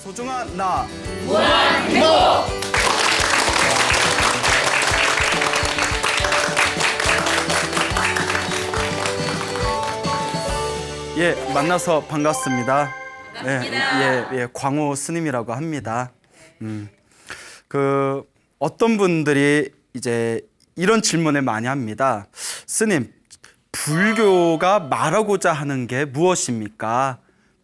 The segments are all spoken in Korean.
소중한 나 무한 행복! 예, 만나서 반갑습니다. 예, 광호 스님이라고 합니다. 어떤 분들이 이제 이런 질문을 많이 합니다. 스님, 불교가 말하고자 하는 게 무엇입니까?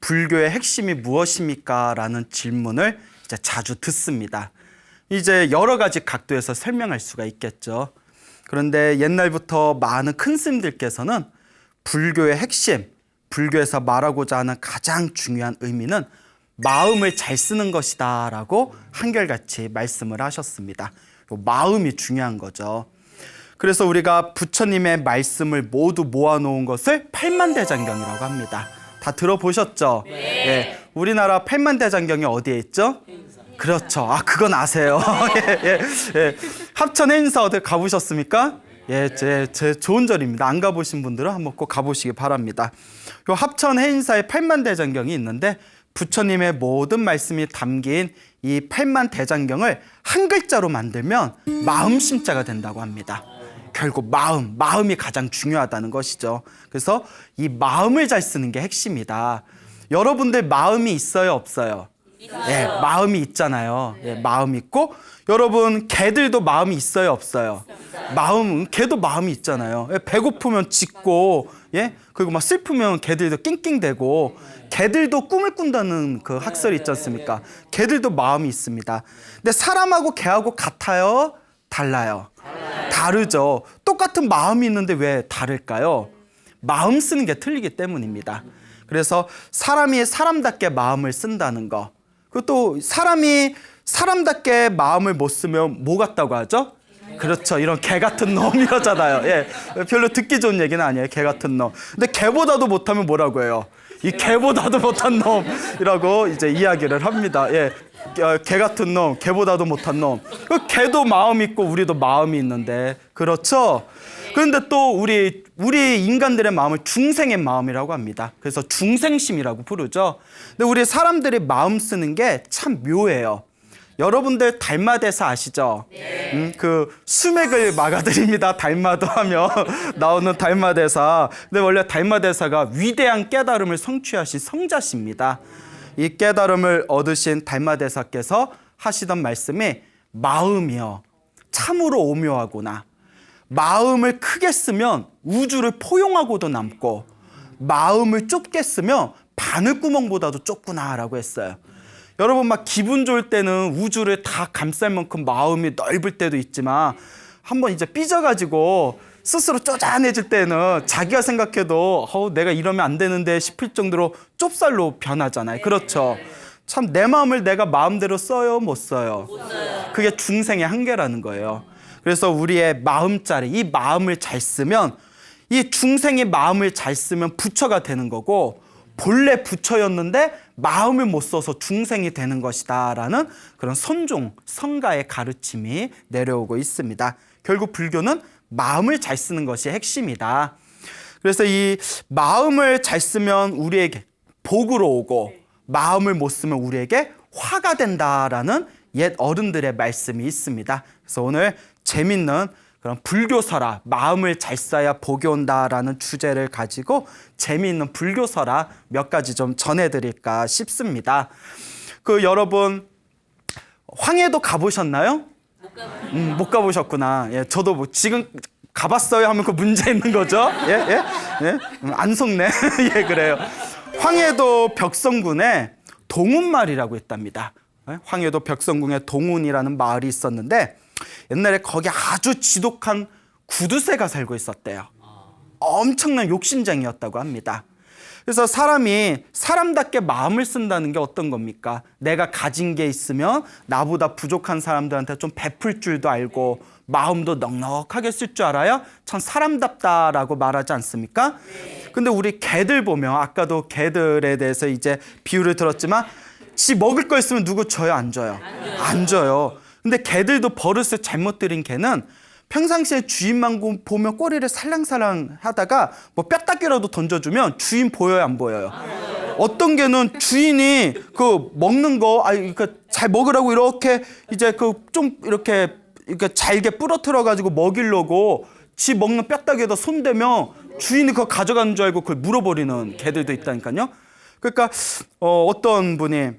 불교의 핵심이 무엇입니까? 라는 질문을 이제 자주 듣습니다. 이제 여러 가지 각도에서 설명할 수가 있겠죠. 그런데 옛날부터 많은 큰 스님들께서는 불교의 핵심, 불교에서 말하고자 하는 가장 중요한 의미는 마음을 잘 쓰는 것이다 라고 한결같이 말씀을 하셨습니다. 마음이 중요한 거죠. 그래서 우리가 부처님의 말씀을 모두 모아놓은 것을 팔만대장경이라고 합니다. 다 들어보셨죠? 네. 예, 우리나라 팔만대장경이 어디에 있죠? 그렇죠. 아, 그건 아세요. 예. 합천 해인사 어디 가보셨습니까? 예, 제 좋은 절입니다. 안 가보신 분들은 한번 꼭 가보시기 바랍니다. 요 합천 해인사에 팔만대장경이 있는데 부처님의 모든 말씀이 담긴 이 팔만대장경을 한 글자로 만들면 마음심자가 된다고 합니다. 결국 마음이 가장 중요하다는 것이죠. 그래서 이 마음을 잘 쓰는 게 핵심이다. 여러분들 마음이 있어요, 없어요? 예, 마음이 있잖아요. 예, 마음 있고 여러분 개들도 마음이 있어요, 없어요? 개도 마음이 있잖아요. 예, 배고프면 짖고, 예, 그리고 막 슬프면 개들도 낑낑대고, 개들도 꿈을 꾼다는 그 학설이 있지 않습니까? 개들도 마음이 있습니다. 근데 사람하고 개하고 같아요, 달라요? 다르죠. 똑같은 마음이 있는데 왜 다를까요? 마음 쓰는 게 틀리기 때문입니다. 그래서 사람이 사람답게 마음을 쓴다는 거. 그리고 또 사람이 사람답게 마음을 못 쓰면 뭐 같다고 하죠? 그렇죠. 이런 개 같은 놈 이러잖아요. 예, 별로 듣기 좋은 얘기는 아니에요. 개 같은 놈. 근데 개보다도 못하면 뭐라고 해요? 이 개보다도 못한 놈이라고 이제 이야기를 합니다. 예, 개 같은 놈, 개보다도 못한 놈. 그 개도 마음 있고 우리도 마음이 있는데, 그렇죠? 그런데 또 우리 인간들의 마음을 중생의 마음이라고 합니다. 그래서 중생심이라고 부르죠. 근데 우리 사람들이 마음 쓰는 게 참 묘해요. 여러분들 달마대사 아시죠? 네. 그 수맥을 막아드립니다. 달마도 하면 나오는 달마대사. 근데 원래 달마대사가 위대한 깨달음을 성취하신 성자십니다. 이 깨달음을 얻으신 달마대사께서 하시던 말씀이 마음이요, 참으로 오묘하구나. 마음을 크게 쓰면 우주를 포용하고도 남고, 마음을 좁게 쓰면 바늘구멍보다도 좁구나라고 했어요. 여러분, 막 기분 좋을 때는 우주를 다 감쌀 만큼 마음이 넓을 때도 있지만, 한번 이제 삐져가지고 스스로 쪼잔해질 때는 자기가 생각해도 내가 이러면 안 되는데 싶을 정도로 좁쌀로 변하잖아요. 그렇죠? 참, 내 마음을 내가 마음대로 써요, 못 써요? 그게 중생의 한계라는 거예요. 그래서 우리의 마음자리, 이 마음을 잘 쓰면, 이 중생의 마음을 잘 쓰면 부처가 되는 거고, 본래 부처였는데 마음을 못 써서 중생이 되는 것이다 라는 그런 선종, 성가의 가르침이 내려오고 있습니다. 결국 불교는 마음을 잘 쓰는 것이 핵심이다. 그래서 이 마음을 잘 쓰면 우리에게 복으로 오고, 마음을 못 쓰면 우리에게 화가 된다라는 옛 어른들의 말씀이 있습니다. 그래서 오늘 재밌는 그런 불교설화, 마음을 잘 써야 복이 온다라는 주제를 가지고 재미있는 불교설화 몇 가지 좀 전해드릴까 싶습니다. 여러분, 황해도 가보셨나요? 못 가보셨구나. 예, 저도 지금 가봤어요 하면 그 문제 있는 거죠? 예? 안 속네. 예, 그래요. 황해도 벽성군에 동운마을이라고 있답니다. 황해도 벽성군에 동운이라는 마을이 있었는데, 옛날에 거기 아주 지독한 구두쇠가 살고 있었대요. 엄청난 욕심쟁이였다고 합니다. 그래서 사람이 사람답게 마음을 쓴다는 게 어떤 겁니까? 내가 가진 게 있으면 나보다 부족한 사람들한테 좀 베풀 줄도 알고, 마음도 넉넉하게 쓸 줄 알아야 참 사람답다라고 말하지 않습니까? 근데 우리 개들 보면, 아까도 개들에 대해서 이제 비유를 들었지만, 지 먹을 거 있으면 누구 줘요, 안 줘요? 안 줘요. 근데 개들도 버릇을 잘못 들인 개는 평상시에 주인만 보면 꼬리를 살랑살랑 하다가 뭐 뼈다귀라도 던져주면 주인 보여요, 안 보여요? 어떤 개는 주인이 그 먹는 거, 잘 먹으라고 이렇게 이제 그 좀 이렇게 잘게 부러뜨려 가지고 먹이려고 지 먹는 뼈다귀에다 손대면 주인이 그거 가져가는 줄 알고 그걸 물어버리는 개들도 있다니까요. 그러니까 어떤 분이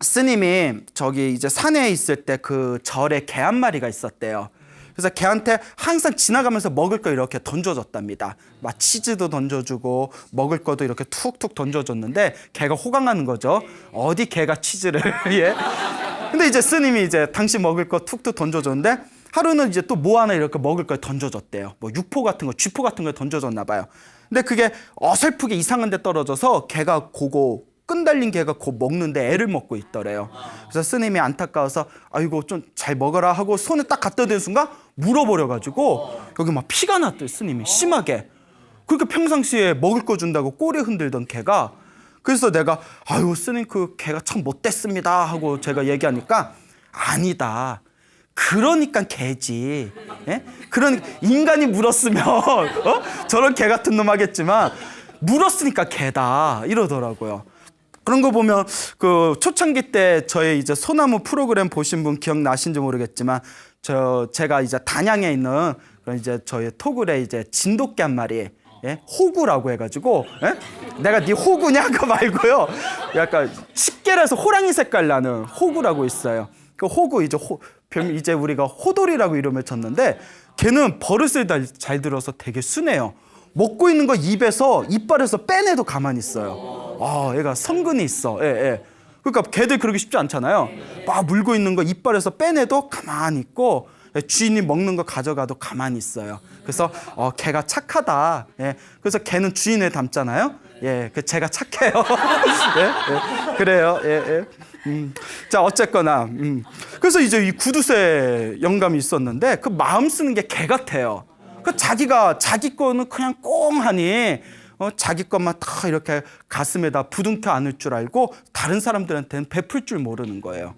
스님이 저기 이제 산에 있을 때 그 절에 개 한 마리가 있었대요. 그래서 걔한테 항상 지나가면서 먹을 거 이렇게 던져줬답니다. 막 치즈도 던져주고 먹을 거도 이렇게 툭툭 던져줬는데 걔가 호강하는 거죠. 어디 걔가 치즈를 예. 근데 이제 스님이 이제 당신 먹을 거 툭툭 던져줬는데 하루는 이제 또 뭐 하나 이렇게 먹을 걸 던져줬대요. 뭐 육포 같은 거, 쥐포 같은 걸 던져줬나 봐요. 근데 그게 어설프게 이상한 데 떨어져서 걔가 그거 끈달린 개가 곧 먹는데 애를 먹고 있더래요. 그래서 스님이 안타까워서 아이고 좀 잘 먹어라 하고 손에 딱 갖다 대는 순간 물어버려가지고 여기 막 피가 났대요. 스님이 심하게. 그렇게 평상시에 먹을 거 준다고 꼬리 흔들던 개가, 그래서 내가 아유 스님 그 개가 참 못됐습니다 하고 제가 얘기하니까 아니다. 그러니까 개지. 예? 그런 인간이 물었으면 저런 개 같은 놈 하겠지만 물었으니까 개다 이러더라고요. 그런 거 보면 그 초창기 때 저의 이제 소나무 프로그램 보신 분 기억나신지 모르겠지만 제가 이제 단양에 있는 그런 이제 저희 토굴에 이제 진돗개 한 마리, 예? 호구라고 해가지고, 예? 내가 네 호구냐 그거 말고요. 약간 식개라서 호랑이 색깔 나는 호구라고 있어요. 그 호구 이제 우리가 호돌이라고 이름을 쳤는데 걔는 버릇을 잘 들어서 되게 순해요. 먹고 있는 거 입에서 이빨에서 빼내도 가만히 있어요. 아, 얘가 성근이 있어. 예, 예. 그러니까 개들 그러기 쉽지 않잖아요. 막 물고 있는 거 이빨에서 빼내도 가만히 있고 주인이 먹는 거 가져가도 가만히 있어요. 그래서 개가 착하다. 예. 그래서 개는 주인을 닮잖아요. 예, 그 제가 착해요. 예, 예. 그래요. 예, 예. 자, 어쨌거나 그래서 이제 이 구두쇠 영감이 있었는데 그 마음 쓰는 게 개 같아요. 그 자기가 자기 거는 그냥 꽁하니 자기 것만 다 이렇게 가슴에다 부둥켜 안을 줄 알고 다른 사람들한테는 베풀 줄 모르는 거예요.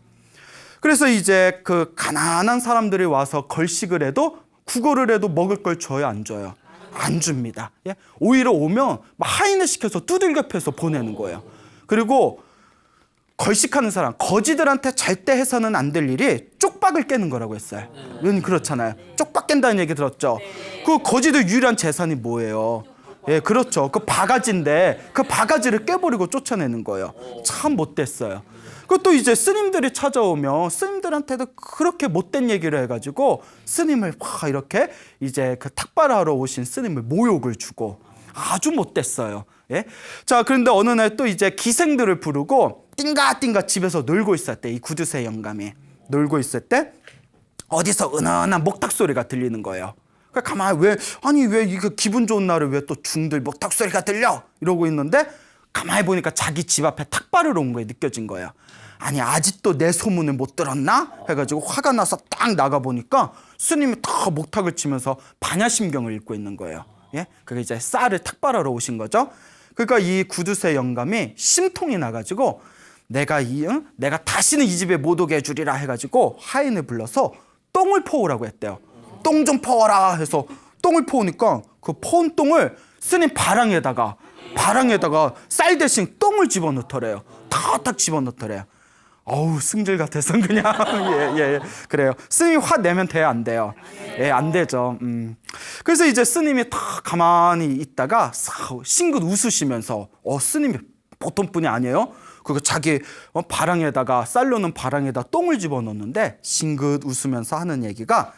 그래서 이제 그 가난한 사람들이 와서 걸식을 해도 구걸을 해도 먹을 걸 줘요, 안 줘요? 안 줍니다. 예? 오히려 오면 막 하인을 시켜서 두들겨 패서 보내는 거예요. 그리고 걸식하는 사람, 거지들한테 절대 해서는 안 될 일이 쪽박을 깨는 거라고 했어요. 그렇잖아요. 쪽박 깬다는 얘기 들었죠? 그 거지들 유일한 재산이 뭐예요? 예, 그렇죠. 그 바가지인데 그 바가지를 깨버리고 쫓아내는 거예요. 참 못됐어요. 그것도 이제 스님들이 찾아오면 스님들한테도 그렇게 못된 얘기를 해가지고 스님을 막 이렇게 이제 그 탁발하러 오신 스님을 모욕을 주고 아주 못됐어요. 예? 자, 그런데 어느 날 또 이제 기생들을 부르고 띵가띵가 집에서 놀고 있었대. 이 구두쇠 영감이 놀고 있을 때 어디서 은은한 목탁 소리가 들리는 거예요. 그러니까 가만히 왜 이거 기분 좋은 날에 왜 또 중들 목탁 소리가 들려? 이러고 있는데 가만히 보니까 자기 집 앞에 탁발을 온 거에 느껴진 거예요. 아니 아직도 내 소문을 못 들었나? 해가지고 화가 나서 딱 나가보니까 스님이 다 목탁을 치면서 반야심경을 읽고 있는 거예요. 예? 그게 이제 쌀을 탁발하러 오신 거죠. 그러니까 이 구두쇠 영감이 심통이 나가지고 내가 다시는 이 집에 못 오게 해주리라 해가지고 하인을 불러서 똥을 퍼오라고 했대요. 똥 좀 퍼와라 해서 똥을 퍼오니까 그 퍼온 똥을 스님 바랑에다가 쌀 대신 똥을 집어넣더래요. 탁탁 집어넣더래요. 어우 승질 같아서 그냥 예, 그래요. 스님이 화 내면 돼요, 안 돼요? 예, 안 되죠. 그래서 이제 스님이 탁 가만히 있다가 싱긋 웃으시면서 스님이 보통 분이 아니에요. 그거 자기 바랑에다가 쌀로는 바랑에다 똥을 집어넣는데 싱긋 웃으면서 하는 얘기가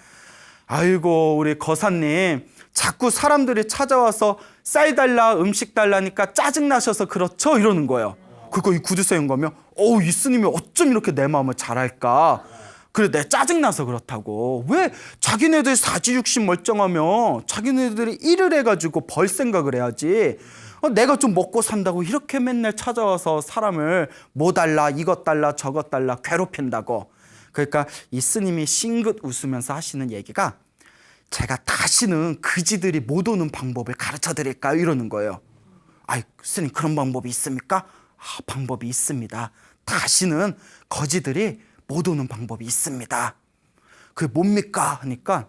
아이고 우리 거사님 자꾸 사람들이 찾아와서 쌀 달라 음식 달라니까 짜증나셔서 그렇죠? 이러는 거예요. 그거 이 구두쇠 영감이 이 스님이 어쩜 이렇게 내 마음을 잘 알까? 그래 내 짜증나서 그렇다고. 왜 자기네들 사지육신 멀쩡하면 자기네들이 일을 해가지고 벌 생각을 해야지. 내가 좀 먹고 산다고 이렇게 맨날 찾아와서 사람을 뭐 달라 이것 달라 저것 달라 괴롭힌다고. 그러니까 이 스님이 싱긋 웃으면서 하시는 얘기가 제가 다시는 그지들이 못 오는 방법을 가르쳐 드릴까요? 이러는 거예요. 아이 스님 그런 방법이 있습니까? 방법이 있습니다. 다시는 거지들이 못 오는 방법이 있습니다. 그게 뭡니까? 하니까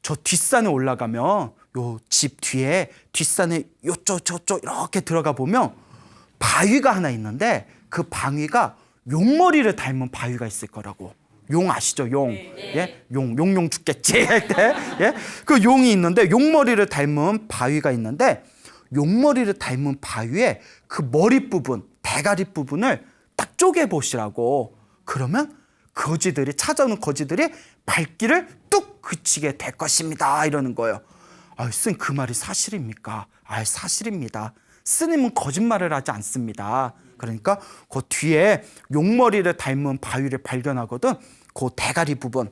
저 뒷산에 올라가면 요 집 뒤에 뒷산에 요쪽 저쪽 이렇게 들어가 보면 바위가 하나 있는데 그 바위가 용머리를 닮은 바위가 있을 거라고. 용 아시죠? 용. 예? 용용 죽겠지 할 때. 예? 그 용이 있는데 용머리를 닮은 바위가 있는데 용머리를 닮은 바위에 그 머리 부분, 대가리 부분을 딱 쪼개 보시라고. 그러면 거지들이 찾아오는 거지들이 발길을 뚝 그치게 될 것입니다. 이러는 거예요. 아, 스님 그 말이 사실입니까? 아, 사실입니다. 스님은 거짓말을 하지 않습니다. 그러니까 그 뒤에 용머리를 닮은 바위를 발견하거든 그 대가리 부분,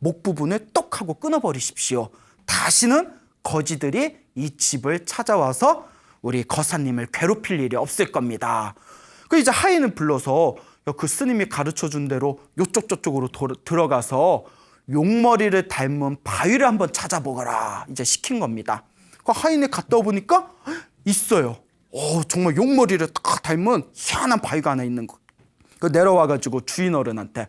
목 부분을 똑 하고 끊어버리십시오. 다시는 거지들이 이 집을 찾아와서 우리 거사님을 괴롭힐 일이 없을 겁니다. 그 이제 하인을 불러서 그 스님이 가르쳐준 대로 요쪽 저쪽으로 들어가서 용머리를 닮은 바위를 한번 찾아보거라 이제 시킨 겁니다. 그 하인이 갔다 보니까 있어요. 정말 용머리를 딱 닮은 희한한 바위가 하나 있는 거. 그 내려와가지고 주인 어른한테,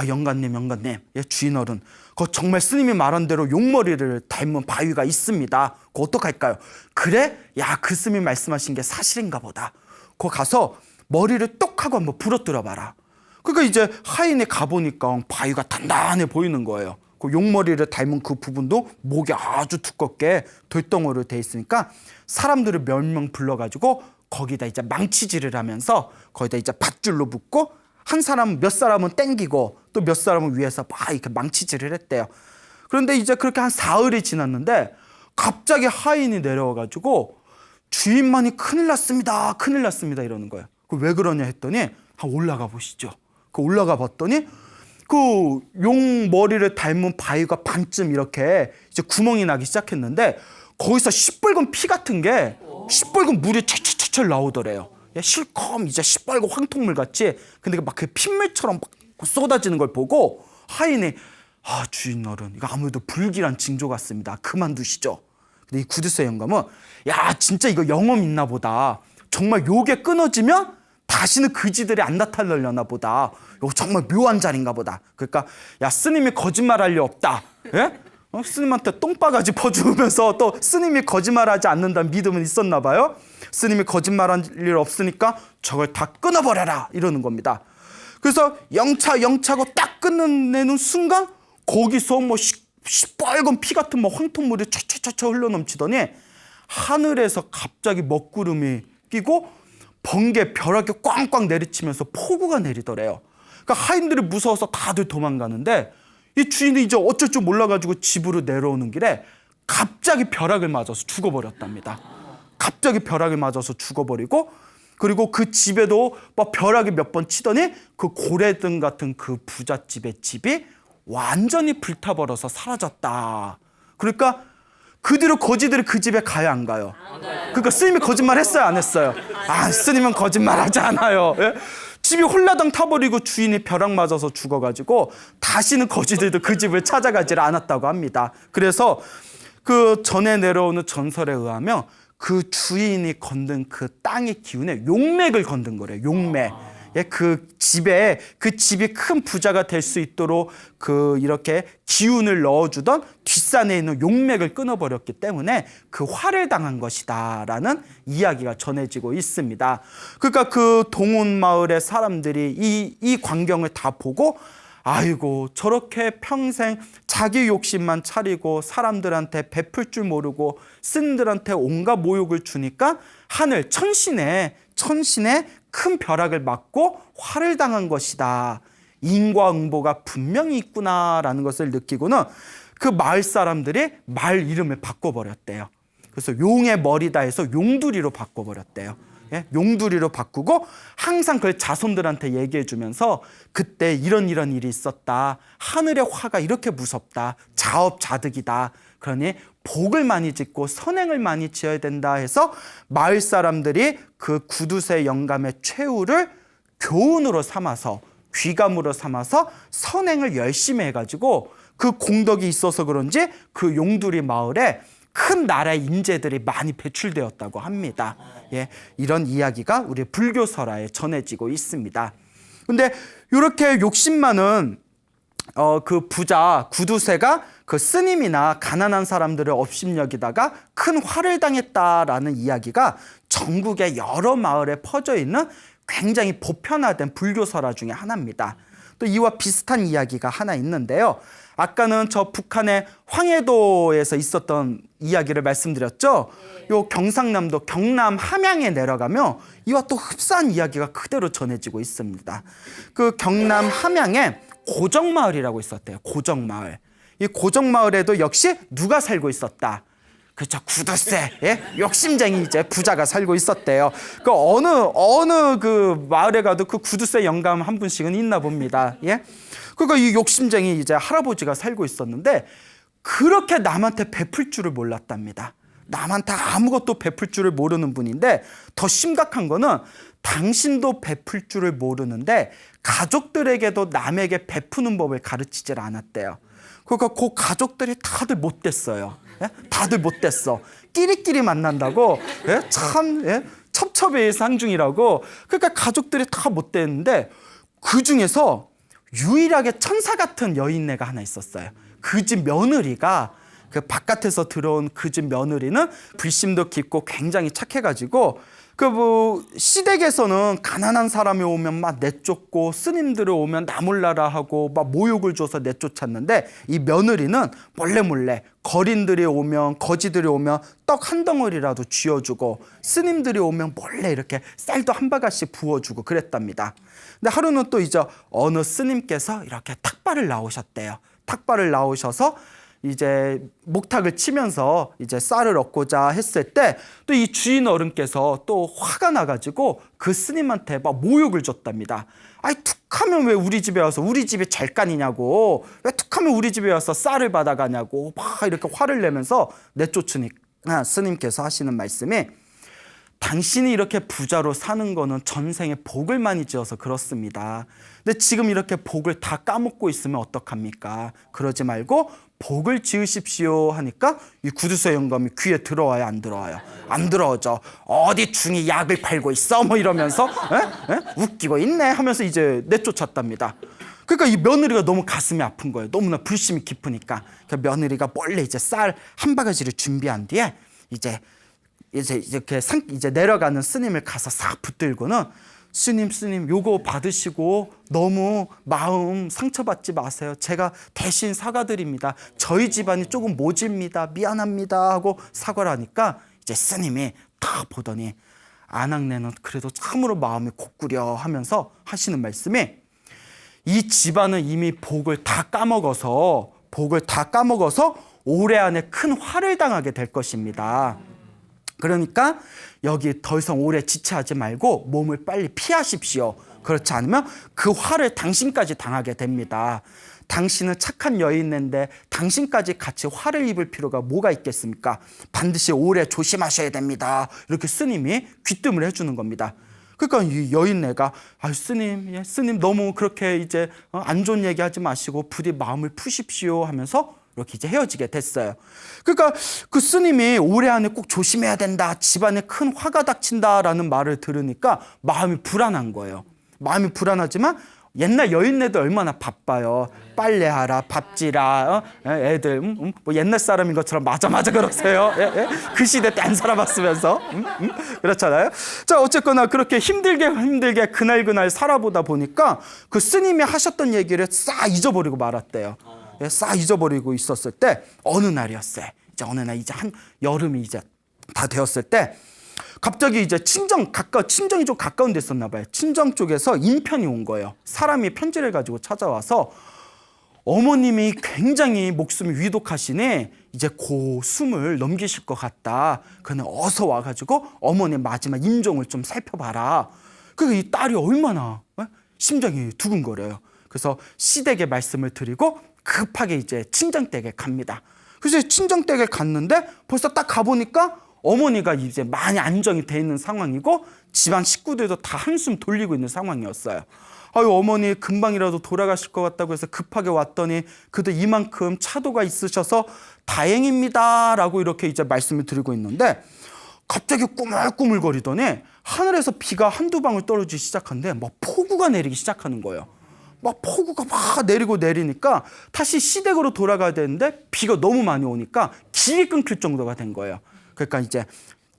영감님, 예, 주인 어른, 그 정말 스님이 말한 대로 용머리를 닮은 바위가 있습니다. 그거 어떡할까요? 그래? 야, 그 스님이 말씀하신 게 사실인가 보다. 거 가서 머리를 똑 하고 한번 부러뜨려 봐라. 그러니까 이제 하인이 가보니까 바위가 단단해 보이는 거예요. 그 용머리를 닮은 그 부분도 목이 아주 두껍게 돌덩어리로 돼 있으니까 사람들을 몇 명 불러가지고 거기다 이제 망치질을 하면서 거기다 이제 밧줄로 묶고 한 사람 몇 사람은 땡기고 또 몇 사람은 위에서 막 이렇게 망치질을 했대요. 그런데 이제 그렇게 한 사흘이 지났는데 갑자기 하인이 내려와가지고 주인만이 큰일 났습니다 이러는 거예요. 왜 그러냐 했더니 올라가 보시죠. 그 올라가 봤더니 그 용 머리를 닮은 바위가 반쯤 이렇게 이제 구멍이 나기 시작했는데 거기서 시뻘건 피 같은 게 시뻘건 물이 철철철 나오더래요. 실컷 이제 시뻘건 황통물 같이. 근데 막 그 핏물처럼 막 쏟아지는 걸 보고 하인이 주인 어른 이거 아무래도 불길한 징조 같습니다. 그만두시죠. 근데 이 구두쇠 영감은 야 진짜 이거 영험 있나 보다. 정말 요게 끊어지면 다시는 그지들이 안 나타나려나 보다. 이거 정말 묘한 자리인가 보다. 그러니까 야 스님이 거짓말할 리 없다. 예? 스님한테 똥바가지 퍼주면서 또 스님이 거짓말하지 않는다는 믿음은 있었나 봐요. 스님이 거짓말할 일 없으니까 저걸 다 끊어버려라 이러는 겁니다. 그래서 영차고 딱 끊어내는 순간 거기서 뭐 시뻘건 피 같은 뭐 황토물이 철철철철 흘러넘치더니 하늘에서 갑자기 먹구름이 끼고 번개 벼락이 꽝꽝 내리치면서 폭우가 내리더래요. 그러니까 하인들이 무서워서 다들 도망가는데 이 주인이 이제 어쩔 줄 몰라가지고 집으로 내려오는 길에 갑자기 벼락을 맞아서 죽어버렸답니다. 갑자기 벼락을 맞아서 죽어버리고 그리고 그 집에도 막 벼락이 몇 번 치더니 그 고래등 같은 그 부잣집의 집이 완전히 불타버려서 사라졌다. 그러니까 그 뒤로 거지들이 그 집에 가야 안 가요? 그러니까 스님이 거짓말 했어요, 안 했어요? 스님은 거짓말하지 않아요. 예? 집이 홀라당 타버리고 주인이 벼락 맞아서 죽어가지고 다시는 거지들도 그 집을 찾아가지를 않았다고 합니다. 그래서 그 전에 내려오는 전설에 의하면 그 주인이 건든 그 땅의 기운에 용맥을 건든 거래요. 용맥. 예, 그 집이 큰 부자가 될 수 있도록 그 이렇게 기운을 넣어주던 뒷산에 있는 용맥을 끊어버렸기 때문에 그 화를 당한 것이다라는 이야기가 전해지고 있습니다. 그러니까 그 동온 마을의 사람들이 이 광경을 다 보고 아이고 저렇게 평생 자기 욕심만 차리고 사람들한테 베풀 줄 모르고 스님들한테 온갖 모욕을 주니까 하늘 천신에 큰 벼락을 맞고 화를 당한 것이다. 인과응보가 분명히 있구나라는 것을 느끼고는 그 마을 사람들이 마을 이름을 바꿔버렸대요. 그래서 용의 머리다 해서 용두리로 바꿔버렸대요. 예? 용두리로 바꾸고 항상 그걸 자손들한테 얘기해주면서 그때 이런 일이 있었다. 하늘의 화가 이렇게 무섭다. 자업자득이다. 그러니 복을 많이 짓고 선행을 많이 지어야 된다 해서 마을 사람들이 그 구두쇠 영감의 최후를 교훈으로 삼아서 귀감으로 삼아서 선행을 열심히 해가지고 그 공덕이 있어서 그런지 그 용두리 마을에 큰 나라의 인재들이 많이 배출되었다고 합니다. 예, 이런 이야기가 우리 불교 설화에 전해지고 있습니다. 근데 이렇게 욕심 많은 그 부자 구두쇠가 그 스님이나 가난한 사람들을 업신여기다가 큰 화를 당했다라는 이야기가 전국의 여러 마을에 퍼져 있는 굉장히 보편화된 불교 설화 중에 하나입니다. 또 이와 비슷한 이야기가 하나 있는데요. 아까는 저 북한의 황해도에서 있었던 이야기를 말씀드렸죠. 요 경상남도 경남 함양에 내려가면 이와 또 흡사한 이야기가 그대로 전해지고 있습니다. 그 경남 함양에 고정마을이라고 있었대요. 고정마을. 이 고정마을에도 역시 누가 살고 있었다. 그렇죠. 구두쇠, 예? 욕심쟁이 이제 부자가 살고 있었대요. 그 어느 그 마을에 가도 그 구두쇠 영감 한 분씩은 있나 봅니다. 예? 그러니까 이 욕심쟁이 이제 할아버지가 살고 있었는데 그렇게 남한테 베풀 줄을 몰랐답니다. 남한테 아무것도 베풀 줄을 모르는 분인데 더 심각한 거는 당신도 베풀 줄을 모르는데 가족들에게도 남에게 베푸는 법을 가르치질 않았대요. 그러니까 그 가족들이 다들 못됐어요. 예? 다들 못됐어. 끼리끼리 만난다고. 예? 참 예? 첩첩의 상중이라고. 그러니까 가족들이 다 못됐는데 그중에서 유일하게 천사 같은 여인네가 하나 있었어요. 그 집 며느리가 그 바깥에서 들어온 그 집 며느리는 불심도 깊고 굉장히 착해가지고 그 뭐 시댁에서는 가난한 사람이 오면 막 내쫓고 스님들이 오면 나몰라라 하고 막 모욕을 줘서 내쫓았는데 이 며느리는 몰래 거린들이 오면 거지들이 오면 떡 한 덩어리라도 쥐어주고 스님들이 오면 몰래 이렇게 쌀도 한 바가지씩 부어주고 그랬답니다. 근데 하루는 또 이제 어느 스님께서 이렇게 탁발을 나오셨대요. 탁발을 나오셔서 이제 목탁을 치면서 이제 쌀을 얻고자 했을 때 또 이 주인 어른께서 또 화가 나가지고 그 스님한테 막 모욕을 줬답니다. 아이 툭하면 왜 우리 집에 와서 우리 집이 잘간이냐고 왜 툭하면 우리 집에 와서 쌀을 받아가냐고 막 이렇게 화를 내면서 내쫓으니까 스님께서 하시는 말씀이 당신이 이렇게 부자로 사는 거는 전생에 복을 많이 지어서 그렇습니다. 근데 지금 이렇게 복을 다 까먹고 있으면 어떡합니까? 그러지 말고 복을 지으십시오 하니까 이 구두쇠 영감이 귀에 들어와요, 안 들어와요? 안 들어오죠. 어디 중이 약을 팔고 있어? 뭐 이러면서 웃기고 있네 하면서 이제 내쫓았답니다. 그러니까 이 며느리가 너무 가슴이 아픈 거예요. 너무나 불심이 깊으니까. 그러니까 며느리가 몰래 이제 쌀 한 바가지를 준비한 뒤에 이제 이렇게 이제 내려가는 스님을 가서 싹 붙들고는 스님 요거 받으시고 너무 마음 상처받지 마세요. 제가 대신 사과드립니다. 저희 집안이 조금 모집니다. 미안합니다 하고 사과를 하니까 이제 스님이 딱 보더니 안악내는 그래도 참으로 마음이 고꾸려 하면서 하시는 말씀이 이 집안은 이미 복을 다 까먹어서 올해 안에 큰 화를 당하게 될 것입니다. 그러니까 여기 더 이상 오래 지체하지 말고 몸을 빨리 피하십시오. 그렇지 않으면 그 화를 당신까지 당하게 됩니다. 당신은 착한 여인인데 당신까지 같이 화를 입을 필요가 뭐가 있겠습니까? 반드시 오래 조심하셔야 됩니다. 이렇게 스님이 귀뜸을 해주는 겁니다. 그러니까 이 여인네가 스님 너무 그렇게 이제 안 좋은 얘기하지 마시고 부디 마음을 푸십시오 하면서 이렇게 이제 헤어지게 됐어요. 그러니까 그 스님이 올해 안에 꼭 조심해야 된다. 집안에 큰 화가 닥친다라는 말을 들으니까 마음이 불안한 거예요. 마음이 불안하지만 옛날 여인네들 얼마나 바빠요. 빨래하라, 밥지라, 애들 뭐 옛날 사람인 것처럼 맞아 그러세요. 그 시대 때 안 살아봤으면서 그렇잖아요. 자 어쨌거나 그렇게 힘들게 그날 살아보다 보니까 그 스님이 하셨던 얘기를 싹 잊어버리고 말았대요. 싹 잊어버리고 있었을 때 어느 날이었어요. 어느 날 이제 한 여름이 이제 다 되었을 때 갑자기 이제 친정이 좀 가까운 데 있었나 봐요. 친정 쪽에서 인편이 온 거예요. 사람이 편지를 가지고 찾아와서 어머님이 굉장히 목숨이 위독하시네. 이제 고 숨을 넘기실 것 같다. 그는 어서 와가지고 어머니 마지막 임종을 좀 살펴봐라. 이 딸이 얼마나 심장이 두근거려요. 그래서 시댁에 말씀을 드리고 급하게 이제 친정댁에 갑니다. 그래서 친정댁에 갔는데 벌써 딱 가보니까 어머니가 이제 많이 안정이 돼 있는 상황이고 집안 식구들도 다 한숨 돌리고 있는 상황이었어요. 어머니 금방이라도 돌아가실 것 같다고 해서 급하게 왔더니 그래도 이만큼 차도가 있으셔서 다행입니다 라고 이렇게 이제 말씀을 드리고 있는데 갑자기 꾸물꾸물거리더니 하늘에서 비가 한두 방울 떨어지기 시작하는데 막 폭우가 내리기 시작하는 거예요. 막 폭우가 막 내리니까 다시 시댁으로 돌아가야 되는데 비가 너무 많이 오니까 길이 끊길 정도가 된 거예요. 그러니까 이제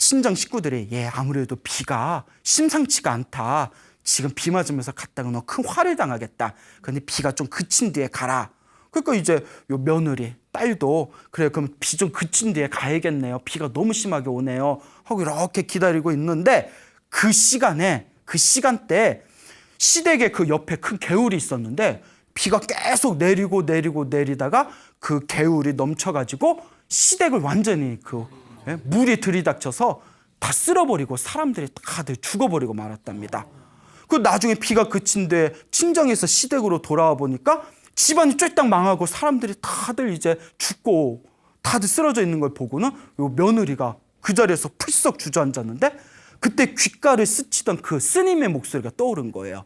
친정 식구들이 아무래도 비가 심상치가 않다. 지금 비 맞으면서 갔다가 너 큰 화를 당하겠다. 그런데 비가 좀 그친 뒤에 가라. 그러니까 이제 요 며느리, 딸도 그래 그럼 비 좀 그친 뒤에 가야겠네요. 비가 너무 심하게 오네요. 하고 이렇게 기다리고 있는데 그 시간대에 시댁의 그 옆에 큰 개울이 있었는데 비가 계속 내리다가 그 개울이 넘쳐가지고 시댁을 완전히 물이 들이닥쳐서 다 쓸어버리고 사람들이 다들 죽어버리고 말았답니다. 그 나중에 비가 그친 뒤에 친정에서 시댁으로 돌아와 보니까 집안이 쫄딱 망하고 사람들이 다들 이제 죽고 다들 쓰러져 있는 걸 보고는 요 며느리가 그 자리에서 풀썩 주저앉았는데 그때 귓가를 스치던 그 스님의 목소리가 떠오른 거예요.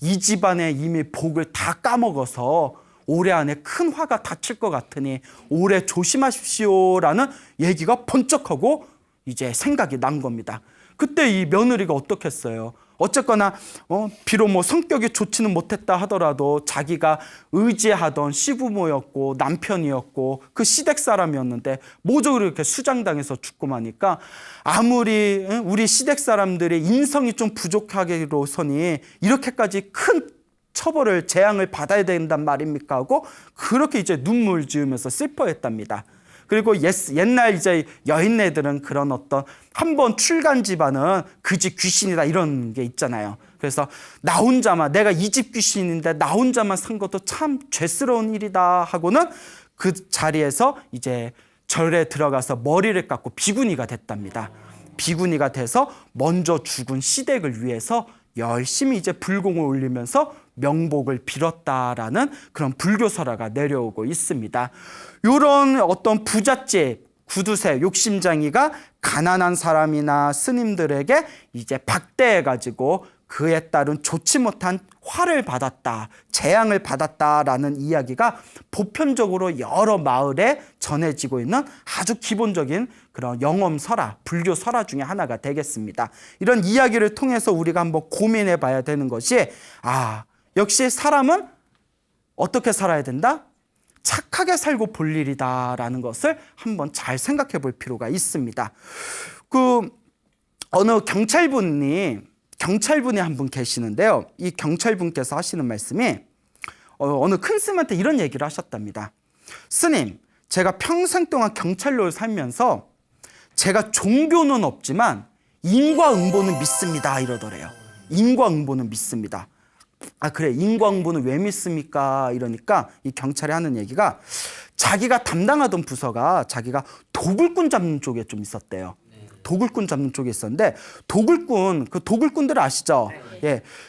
이 집안에 이미 복을 다 까먹어서 올해 안에 큰 화가 닥칠 것 같으니 올해 조심하십시오라는 얘기가 번쩍하고 이제 생각이 난 겁니다. 그때 이 며느리가 어떻게 했어요? 어쨌거나 비록 뭐 성격이 좋지는 못했다 하더라도 자기가 의지하던 시부모였고 남편이었고 그 시댁 사람이었는데 모조리 이렇게 수장당해서 죽고 마니까 아무리 우리 시댁 사람들이 인성이 좀 부족하기로서니 이렇게까지 큰 처벌을 재앙을 받아야 된단 말입니까 하고 그렇게 이제 눈물 지으면서 슬퍼했답니다. 그리고 옛날 이제 여인네들은 그런 어떤 한번 출간 집안은 그 집 귀신이다 이런 게 있잖아요. 그래서 나 혼자만 내가 이 집 귀신인데 나 혼자만 산 것도 참 죄스러운 일이다 하고는 그 자리에서 이제 절에 들어가서 머리를 깎고 비구니가 됐답니다. 비구니가 돼서 먼저 죽은 시댁을 위해서 열심히 이제 불공을 올리면서 명복을 빌었다라는 그런 불교 설화가 내려오고 있습니다. 이런 어떤 부잣집, 구두쇠, 욕심장이가 가난한 사람이나 스님들에게 이제 박대해가지고 그에 따른 좋지 못한 화를 받았다, 재앙을 받았다라는 이야기가 보편적으로 여러 마을에 전해지고 있는 아주 기본적인 그런 영엄 설화, 불교 설화 중에 하나가 되겠습니다. 이런 이야기를 통해서 우리가 한번 고민해 봐야 되는 것이 역시 사람은 어떻게 살아야 된다? 착하게 살고 볼 일이다라는 것을 한번 잘 생각해 볼 필요가 있습니다. 어느 경찰분이 한 분 계시는데요. 이 경찰분께서 하시는 말씀이 어느 큰 스님한테 이런 얘기를 하셨답니다. 스님, 제가 평생 동안 경찰로 살면서 제가 종교는 없지만 인과응보는 믿습니다 이러더래요. 인과응보는 믿습니다. 그래, 인과응보는 왜 믿습니까? 이러니까 이 경찰이 하는 얘기가 자기가 담당하던 부서가 자기가 도굴꾼 잡는 쪽에 좀 있었대요. 도굴꾼 잡는 쪽에 있었는데 도굴꾼들 아시죠?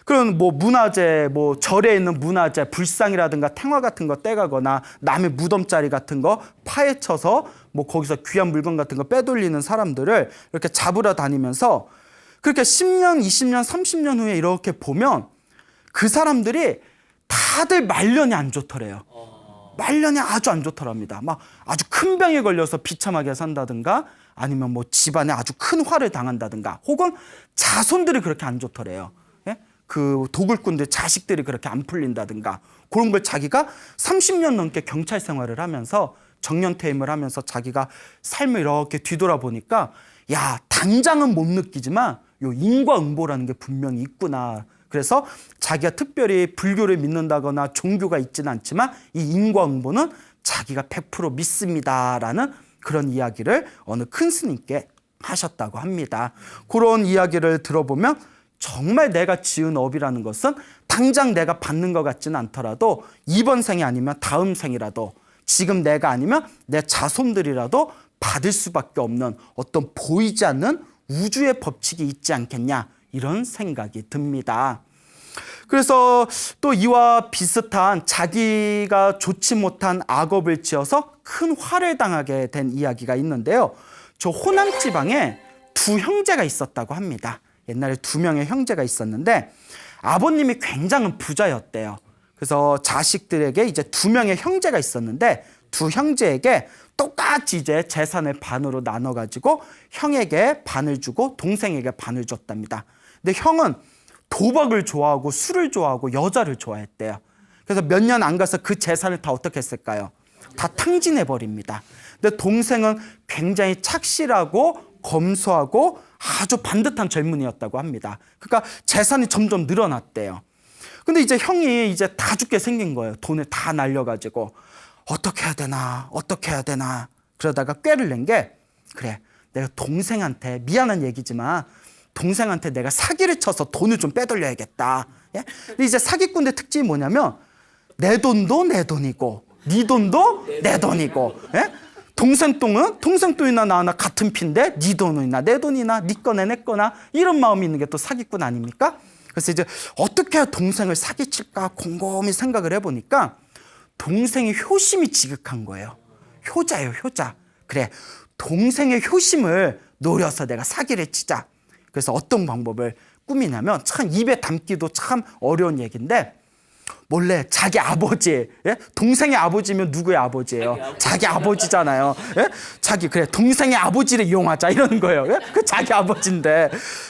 그런 뭐 문화재, 뭐 절에 있는 문화재, 불상이라든가 탱화 같은 거 떼가거나 남의 무덤자리 같은 거 파헤쳐서 뭐 거기서 귀한 물건 같은 거 빼돌리는 사람들을 이렇게 잡으러 다니면서 그렇게 10년, 20년, 30년 후에 이렇게 보면 그 사람들이 다들 말년이 안 좋더래요. 말년이 아주 안 좋더랍니다. 막 아주 큰 병에 걸려서 비참하게 산다든가 아니면 뭐 집안에 아주 큰 화를 당한다든가 혹은 자손들이 그렇게 안 좋더래요. 그 도굴꾼들 자식들이 그렇게 안 풀린다든가 그런 걸 자기가 30년 넘게 경찰 생활을 하면서 정년퇴임을 하면서 자기가 삶을 이렇게 뒤돌아보니까 당장은 못 느끼지만 요 인과응보라는 게 분명히 있구나. 그래서 자기가 특별히 불교를 믿는다거나 종교가 있지는 않지만 이 인과응보는 자기가 100% 믿습니다라는 그런 이야기를 어느 큰 스님께 하셨다고 합니다. 그런 이야기를 들어보면 정말 내가 지은 업이라는 것은 당장 내가 받는 것 같지는 않더라도 이번 생이 아니면 다음 생이라도 지금 내가 아니면 내 자손들이라도 받을 수밖에 없는 어떤 보이지 않는 우주의 법칙이 있지 않겠냐 이런 생각이 듭니다. 그래서 또 이와 비슷한 자기가 좋지 못한 악업을 지어서 큰 화를 당하게 된 이야기가 있는데요. 저 호남 지방에 두 형제가 있었다고 합니다. 옛날에 두 명의 형제가 있었는데 아버님이 굉장한 부자였대요. 그래서 자식들에게 이제 두 명의 형제가 있었는데 두 형제에게 똑같이 이제 재산을 반으로 나눠가지고 형에게 반을 주고 동생에게 반을 줬답니다. 근데 형은 도박을 좋아하고 술을 좋아하고 여자를 좋아했대요. 그래서 몇 년 안 가서 그 재산을 다 어떻게 했을까요? 다 탕진해버립니다. 근데 동생은 굉장히 착실하고 검소하고 아주 반듯한 젊은이였다고 합니다. 그러니까 재산이 점점 늘어났대요. 근데 이제 형이 이제 다 죽게 생긴 거예요. 돈을 다 날려가지고 어떻게 해야 되나 어떻게 해야 되나 그러다가 꾀를 낸 게 그래 내가 동생한테 미안한 얘기지만 동생한테 내가 사기를 쳐서 돈을 좀 빼돌려야겠다. 예? 근데 이제 사기꾼의 특징이 뭐냐면 내 돈도 내 돈이고 네 돈도 내 돈이고 예? 동생 돈이나 나나 같은 피인데 네 돈이나 내 돈이나 네 거나 내 거나 이런 마음이 있는 게 또 사기꾼 아닙니까? 그래서 이제 어떻게 해야 동생을 사기칠까 곰곰이 생각을 해보니까 동생의 효심이 지극한 거예요. 효자예요, 효자. 그래, 동생의 효심을 노려서 내가 사기를 치자. 그래서 어떤 방법을 꾸미냐면 참 입에 담기도 참 어려운 얘기인데 몰래 자기 아버지, 예? 동생의 아버지면 누구의 아버지예요? 자기 아버지잖아요. 예? 자기 그래 동생의 아버지를 이용하자 이러는 거예요. 예? 그 자기 아버지인데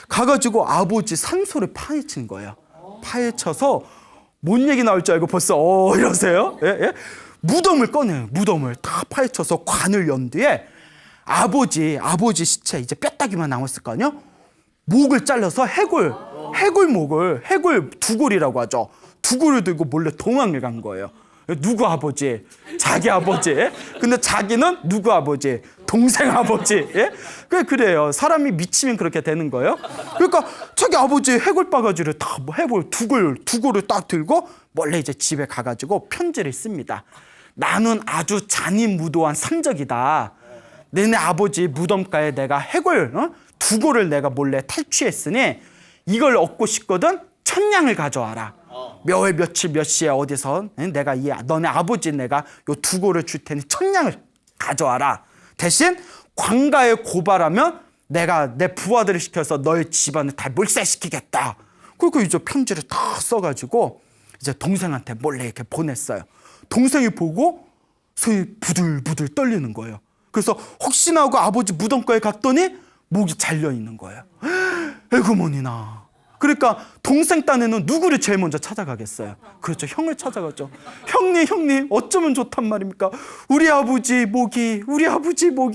가가지고 아버지 산소를 파헤치는 거예요. 파헤쳐서 뭔 얘기 나올 줄 알고 벌써 이러세요? 예? 예? 무덤을 꺼내요. 무덤을 다 파헤쳐서 관을 연 뒤에 아버지 시체 이제 뼈다귀만 남았을 거 아니요? 목을 잘라서 해골 두골이라고 하죠. 두골을 들고 몰래 도망을 간 거예요. 누구 아버지? 자기 아버지. 근데 자기는 누구 아버지? 동생 아버지. 예? 그래요. 사람이 미치면 그렇게 되는 거예요. 그러니까 자기 아버지 해골 바가지를 다 해골 두골을 딱 들고 몰래 이제 집에 가가지고 편지를 씁니다. 나는 아주 잔인무도한 산적이다. 너네 아버지 무덤가에 내가 해골 두골을 내가 몰래 탈취했으니 이걸 얻고 싶거든 천냥을 가져와라. 몇 월 며칠 몇 시에 어디서 내가 너네 아버지 내가 요 두골을 줄 테니 천냥을 가져와라. 대신 관가에 고발하면 내가 내 부하들을 시켜서 너의 집안을 다 몰살시키겠다. 그리고 이제 편지를 다 써가지고 이제 동생한테 몰래 이렇게 보냈어요. 동생이 보고 손이 부들부들 떨리는 거예요. 그래서 혹시나 하고 아버지 무덤가에 갔더니 목이 잘려 있는 거예요. 에구머니나. 그러니까 동생 딴에는 누구를 제일 먼저 찾아가겠어요? 그렇죠. 형을 찾아가죠. 형님 어쩌면 좋단 말입니까? 우리 아버지 목이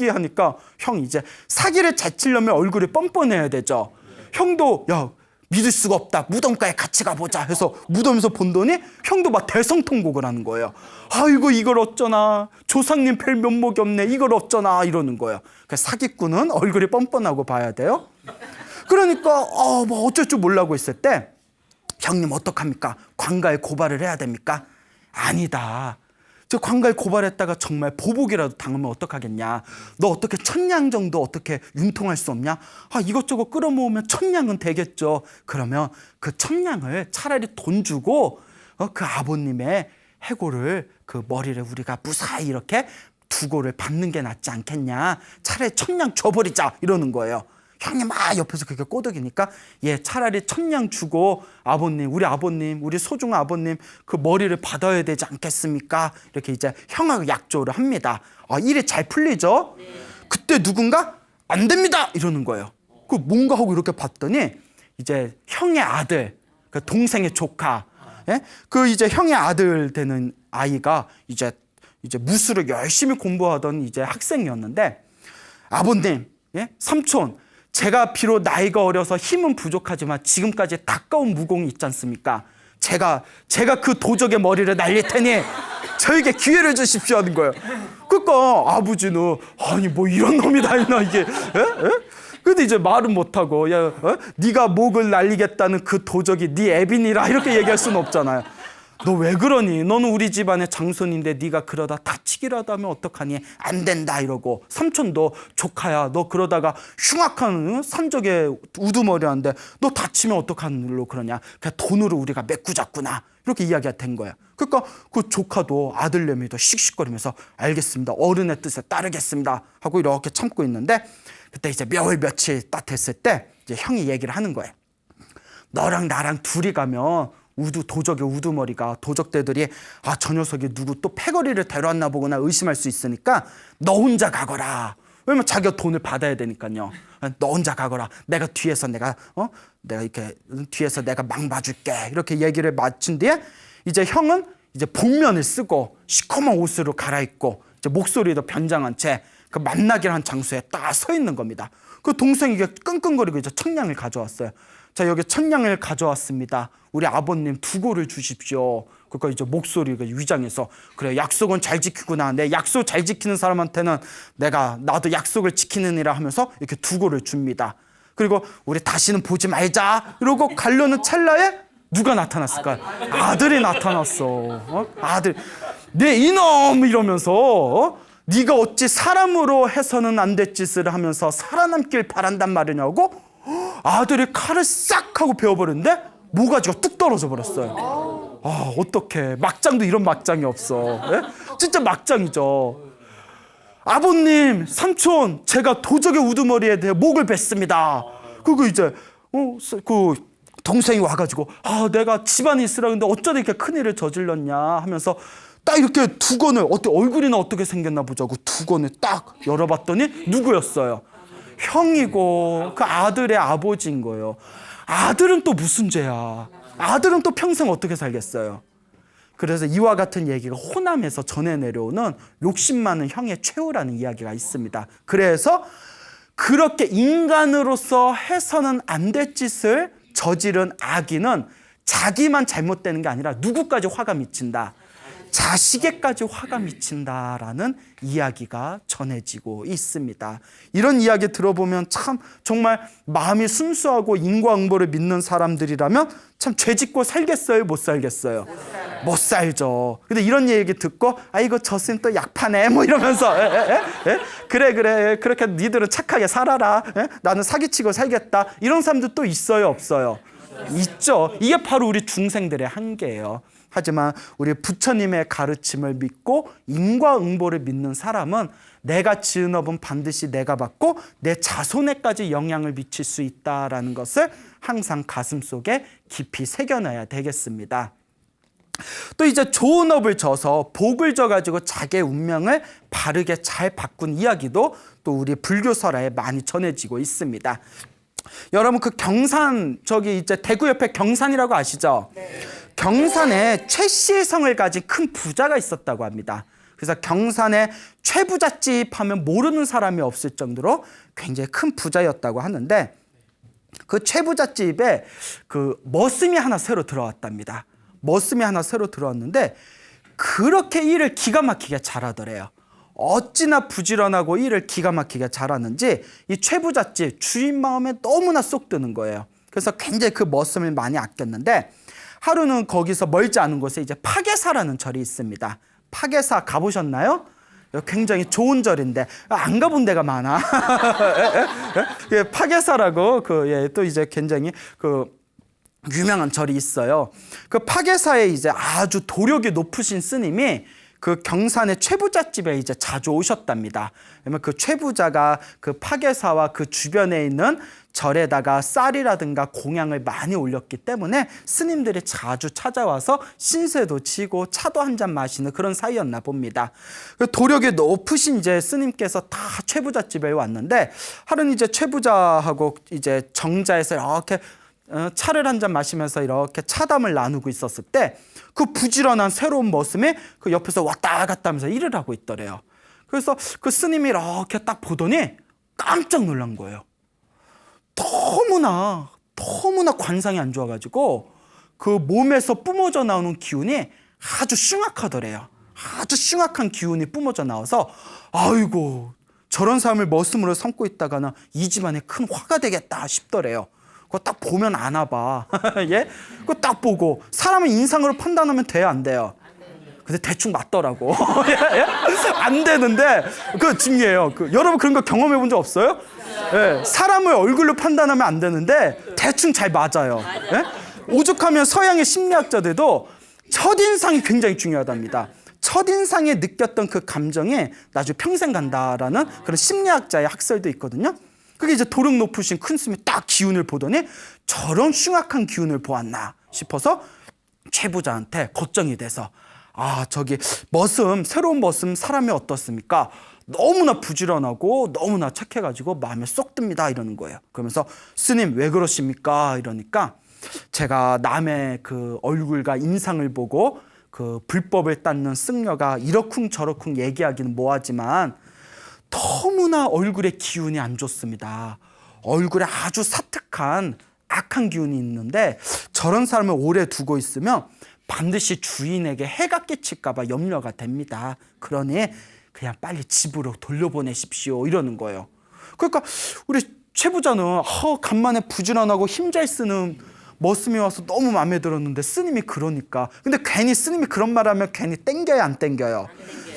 하니까 형이 이제 사기를 잘 치려면 얼굴이 뻔뻔해야 되죠. 형도 야 믿을 수가 없다. 무덤가에 같이 가보자 해서 무덤에서 본더니 형도 막 대성통곡을 하는 거예요. 아이고 이걸 어쩌나 조상님 뵐 면목이 없네. 이걸 어쩌나 이러는 거예요. 그래서 사기꾼은 얼굴이 뻔뻔하고 봐야 돼요. 그러니까 뭐 어쩔 줄 몰라고 있을 때 형님 어떡합니까? 관가에 고발을 해야 됩니까? 아니다. 저 관가에 고발했다가 정말 보복이라도 당하면 어떡하겠냐. 너 어떻게 천냥 정도 어떻게 융통할 수 없냐? 이것저것 끌어모으면 천냥은 되겠죠. 그러면 그 천냥을 차라리 돈 주고 그 아버님의 해골을 그 머리를 우리가 무사히 이렇게 두골을 받는 게 낫지 않겠냐. 차라리 천냥 줘버리자 이러는 거예요. 형님 옆에서 그렇게 꼬드기니까 차라리 천냥 주고 우리 소중한 아버님 그 머리를 받아야 되지 않겠습니까? 이렇게 이제 형하고 약조를 합니다. 일이 잘 풀리죠? 그때 누군가 안 됩니다 이러는 거예요. 그 뭔가 하고 이렇게 봤더니 이제 형의 아들, 그 동생의 조카, 그 이제 형의 아들 되는 아이가 이제 무술을 열심히 공부하던 이제 학생이었는데 아버님, 삼촌. 제가 비록 나이가 어려서 힘은 부족하지만 지금까지 닦아온 무공이 있지 않습니까? 제가 그 도적의 머리를 날릴 테니 저에게 기회를 주십시오 하는 거예요. 그러니까 아버지는 아니 뭐 이런 놈이 다 있나 이게. 근데 이제 말은 못하고 네가 목을 날리겠다는 그 도적이 네 애빈이라 이렇게 얘기할 수는 없잖아요. 너 왜 그러니? 너는 우리 집안의 장손인데 네가 그러다 다치기라도 하면 어떡하니? 안 된다 이러고 삼촌도 조카야 너 그러다가 흉악한 산적의 우두머리한데 너 다치면 어떡하는 일로 그러냐? 그냥 돈으로 우리가 메꾸자꾸나 이렇게 이야기가 된 거야. 그러니까 그 조카도 아들내미도 씩씩거리면서 알겠습니다. 어른의 뜻에 따르겠습니다 하고 이렇게 참고 있는데 그때 이제 몇 월 며칠 딱 됐을 때 이제 형이 얘기를 하는 거예요. 너랑 나랑 둘이 가면 도적의 우두머리가 도적대들이 저 녀석이 누구 또 패거리를 데려왔나 보거나 의심할 수 있으니까 너 혼자 가거라. 왜냐면 자기가 돈을 받아야 되니까요. 너 혼자 가거라. 내가 뒤에서 내가 이렇게 뒤에서 내가 망 봐줄게. 이렇게 얘기를 마친 뒤에 이제 형은 이제 복면을 쓰고 시커먼 옷으로 갈아입고 이제 목소리도 변장한 채 그 만나기로 한 장소에 딱 서 있는 겁니다. 그 동생이 이게 끙끙거리고 이제 청량을 가져왔어요. 자, 여기 청량을 가져왔습니다. 우리 아버님 두고를 주십시오. 그러니까 이제 목소리가 위장해서 그래, 약속은 잘 지키구나. 내 약속 잘 지키는 사람한테는 나도 약속을 지키느니라 하면서 이렇게 두고를 줍니다. 그리고 우리 다시는 보지 말자 이러고 가려는 찰나에 누가 나타났을까요? 아들이 나타났어. 아들, 네 이놈 이러면서 네가 어찌 사람으로 해서는 안 될 짓을 하면서 살아남길 바란단 말이냐고 아들이 칼을 싹 하고 베어버렸는데 모가지가 뚝 떨어져 버렸어요. 아, 어떡해. 막장도 이런 막장이 없어. 예? 진짜 막장이죠. 아버님, 삼촌, 제가 도적의 우두머리에 대해 목을 bes습니다. 그리고 이제 그 동생이 와가지고 내가 집안에 있으라 근데 어쩌다 이렇게 큰일을 저질렀냐 하면서 딱 이렇게 두건을 얼굴이나 어떻게 생겼나 보자고 두건을 딱 열어봤더니 누구였어요? 형이고 그 아들의 아버지인 거예요. 아들은 또 무슨 죄야? 아들은 또 평생 어떻게 살겠어요? 그래서 이와 같은 얘기가 호남에서 전해 내려오는 욕심 많은 형의 최후라는 이야기가 있습니다. 그래서 그렇게 인간으로서 해서는 안 될 짓을 저지른 악인은 자기만 잘못되는 게 아니라 누구까지 화가 미친다. 자식에까지 화가 미친다라는 이야기가 전해지고 있습니다. 이런 이야기 들어보면 참 정말 마음이 순수하고 인과응보를 믿는 사람들이라면 참 죄짓고 살겠어요? 못 살겠어요? 못 살죠. 근데 이런 얘기 듣고 아이고 저 쌤 또 약파네 뭐 이러면서 그래 그렇게 니들은 착하게 살아라. 나는 사기치고 살겠다. 이런 사람들 또 있어요? 없어요? 있죠. 이게 바로 우리 중생들의 한계예요. 하지만 우리 부처님의 가르침을 믿고 인과응보를 믿는 사람은 내가 지은 업은 반드시 내가 받고 내 자손에까지 영향을 미칠 수 있다라는 것을 항상 가슴속에 깊이 새겨놔야 되겠습니다. 또 이제 좋은 업을 져서 복을 져가지고 자기의 운명을 바르게 잘 바꾼 이야기도 또 우리 불교설화에 많이 전해지고 있습니다. 여러분 그 경산 저기 이제 대구 옆에 경산이라고 아시죠? 네. 경산에 최씨의 성을 가진 큰 부자가 있었다고 합니다. 그래서 경산에 최부잣집 하면 모르는 사람이 없을 정도로 굉장히 큰 부자였다고 하는데 그 최부잣집에 그 머슴이 하나 새로 들어왔답니다. 머슴이 하나 새로 들어왔는데 그렇게 일을 기가 막히게 잘하더래요. 어찌나 부지런하고 일을 기가 막히게 잘하는지 이 최부잣집 주인 마음에 너무나 쏙 드는 거예요. 그래서 굉장히 그 머슴을 많이 아꼈는데 하루는 거기서 멀지 않은 곳에 이제 파괴사라는 절이 있습니다. 파괴사 가보셨나요? 굉장히 좋은 절인데 안 가본 데가 많아. 파괴사라고 또 이제 굉장히 유명한 절이 있어요. 그 파괴사에 이제 아주 도력이 높으신 스님이 그 경산의 최부잣집에 이제 자주 오셨답니다. 왜냐면 그 최부자가 그 파괴사와 그 주변에 있는 절에다가 쌀이라든가 공양을 많이 올렸기 때문에 스님들이 자주 찾아와서 신세도 지고 차도 한 잔 마시는 그런 사이였나 봅니다. 도력이 높으신 이제 스님께서 다 최부잣집에 왔는데 하루는 이제 최부자하고 이제 정자에서 이렇게 차를 한 잔 마시면서 이렇게 차담을 나누고 있었을 때 그 부지런한 새로운 머슴이 그 옆에서 왔다 갔다 하면서 일을 하고 있더래요. 그래서 그 스님이 이렇게 딱 보더니 깜짝 놀란 거예요. 너무나 관상이 안 좋아가지고 그 몸에서 뿜어져 나오는 기운이 아주 흉악하더래요. 아주 흉악한 기운이 뿜어져 나와서 아이고 저런 사람을 머슴으로 삼고 있다가는 이 집안에 큰 화가 되겠다 싶더래요. 그거 딱 보면 아나 봐. 예? 그거 딱 보고 사람은 인상으로 판단하면 돼요, 안 돼요? 근데 대충 맞더라고. 안 되는데 그거 중요해요. 여러분 그런 거 경험해 본 적 없어요? 예, 사람을 얼굴로 판단하면 안 되는데 대충 잘 맞아요. 예? 오죽하면 서양의 심리학자들도 첫인상이 굉장히 중요하답니다. 첫인상에 느꼈던 그 감정이 나중에 평생 간다라는 그런 심리학자의 학설도 있거든요. 그게 이제 도력 높으신 큰 스님이 딱 기운을 보더니 저런 흉악한 기운을 보았나 싶어서 최부자한테 걱정이 돼서 저기 새로운 머슴 사람이 어떻습니까? 너무나 부지런하고 너무나 착해가지고 마음에 쏙 듭니다 이러는 거예요. 그러면서 스님 왜 그러십니까? 이러니까 제가 남의 그 얼굴과 인상을 보고 그 불법을 닦는 승려가 이러쿵 저러쿵 얘기하기는 뭐하지만 너무나 얼굴에 기운이 안 좋습니다. 얼굴에 아주 사특한 악한 기운이 있는데 저런 사람을 오래 두고 있으면 반드시 주인에게 해가 끼칠까 봐 염려가 됩니다. 그러니 그냥 빨리 집으로 돌려보내십시오 이러는 거예요. 그러니까 우리 최 부자는 간만에 부지런하고 힘 잘 쓰는 머슴이 와서 너무 마음에 들었는데 스님이 그러니까. 근데 괜히 스님이 그런 말 하면 괜히 땡겨요, 안 땡겨요?